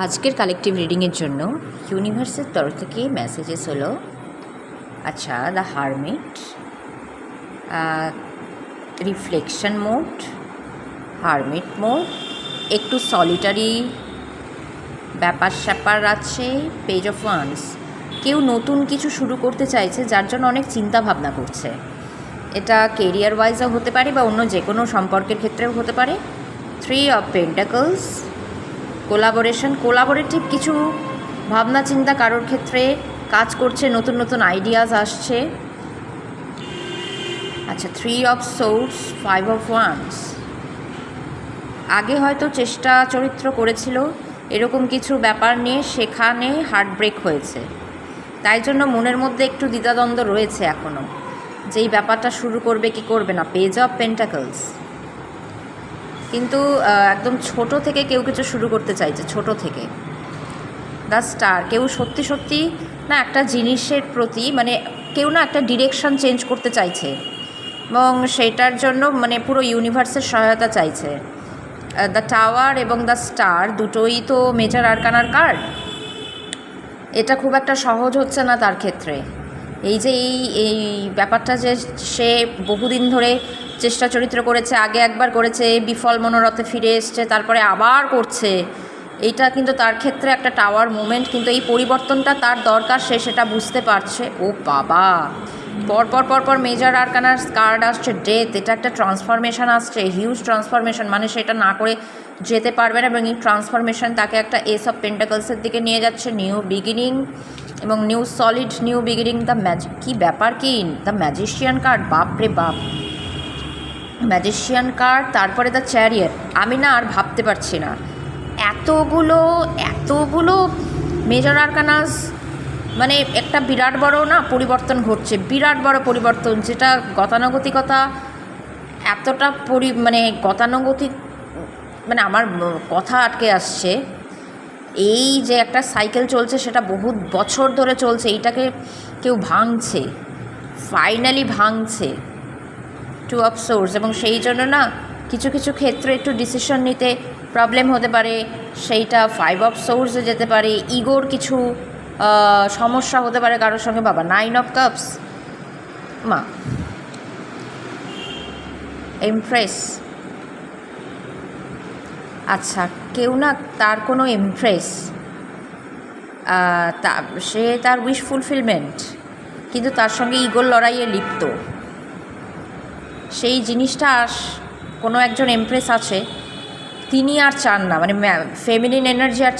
আজকের কালেকটিভ রিডিংয়ের জন্য ইউনিভার্সের তরফ থেকে মেসেজেস হলো আচ্ছা the hermit, reflection mode, hermit mode, একটু সলিটারি ব্যাপার স্যাপার আছে, পেজ অফ ওয়ান্স। কেউ নতুন কিছু শুরু করতে চাইছে যার জন্য অনেক চিন্তা ভাবনা করছে। এটা কেরিয়ার ওয়াইজও হতে পারে বা অন্য যে কোনো সম্পর্কের ক্ষেত্রেও হতে পারে। 3 অফ পেন্টাকলস, কোলাবোরেটিভ কিছু ভাবনা চিন্তা কারোর ক্ষেত্রে কাজ করছে, নতুন নতুন আইডিয়াস আসছে। আচ্ছা 3 অফ সোর্স, 5 অফ ওয়ান্স। আগে হয়তো চেষ্টা চরিত্র করেছিল এরকম কিছু ব্যাপার নিয়ে, সেখানে হার্টব্রেক হয়েছে, তাই জন্য মনের মধ্যে একটু দ্বিধাদ্বন্দ্ব রয়েছে এখনও যে এই ব্যাপারটা শুরু করবে কি করবে না। পেজ অফ পেন্টাকলস, কিন্তু একদম ছোট থেকে কেউ কিছু শুরু করতে চাইছে, ছোট থেকে। দ্য স্টার, কেউ সত্যি সত্যি না একটা জিনিসের প্রতি মানে কেউ না একটা ডিরেকশন চেঞ্জ করতে চাইছে এবং সেটার জন্য মানে পুরো ইউনিভার্সের সহায়তা চাইছে। দ্য টাওয়ার এবং দ্য স্টার দুটোই তো মেজর আরকানার কার্ড। এটা খুব একটা সহজ হচ্ছে না তার ক্ষেত্রে। এই যে এই ব্যাপারটা যে সে বহুদিন ধরে চেষ্টা চরিত্র করেছে, আগে একবার করেছে, বিফল মনোরথে ফিরে এসছে, তারপরে আবার করছে, এইটা কিন্তু তার ক্ষেত্রে একটা টাওয়ার মুভমেন্ট। কিন্তু এই পরিবর্তনটা তার দরকার, সে সেটা বুঝতে পারছে। ও বাবা, পরপর মেজর আরকানার কার্ড আসছে, ডেথ। এটা একটা ট্রান্সফরমেশন আসছে, হিউজ ট্রান্সফরমেশন, মানে সেটা না করে যেতে পারবে না এবং এই ট্রান্সফরমেশন তাকে একটা এস অফ পেন্টাকলসের দিকে নিয়ে যাচ্ছে, নিউ বিগিনিং এবং new solid new beginning. The magic, কী ব্যাপার কি দ্য ম্যাজিশিয়ান কার্ড, বাপরে বাপ, ম্যাজিশিয়ান কার্ড। তারপরে দ্য চ্যারিয়ট। আমি না আর ভাবতে পারছি না, এতগুলো মেজর আরকানাস, মানে একটা বিরাট বড় না পরিবর্তন ঘটছে, বিরাট বড় পরিবর্তন, যেটা গতানুগতিকতা এতটা মানে গতানুগতিক, মানে আমার কথা আটকে আসছে। এই যে একটা সাইকেল চলছে সেটা বহু বছর ধরে চলছে, এইটাকে কেউ ভাঙছে, ফাইনালি ভাঙছে। 2 অফ সোর্স, এবং সেই জন্য না কিছু কিছু ক্ষেত্রে একটু ডিসিশন নিতে প্রবলেম হতে পারে, সেইটা 5 অফ সোর্সে যেতে পারে। ইগোর কিছু সমস্যা হতে পারে কারোর সঙ্গে। বাবা 9 অফ কাপস, মা এমপ্রেস। আচ্ছা কেউ না তার কোনো এমপ্রেস, সে তার উইশ ফুলফিলমেন্ট, কিন্তু তার সঙ্গে ইগোর লড়াইয়ে লিপ্ত। সেই জিনিসটা কোনো একজন এমপ্রেস আছে, তিনি আর চান না, মানে ফেমিনিন এনার্জি আর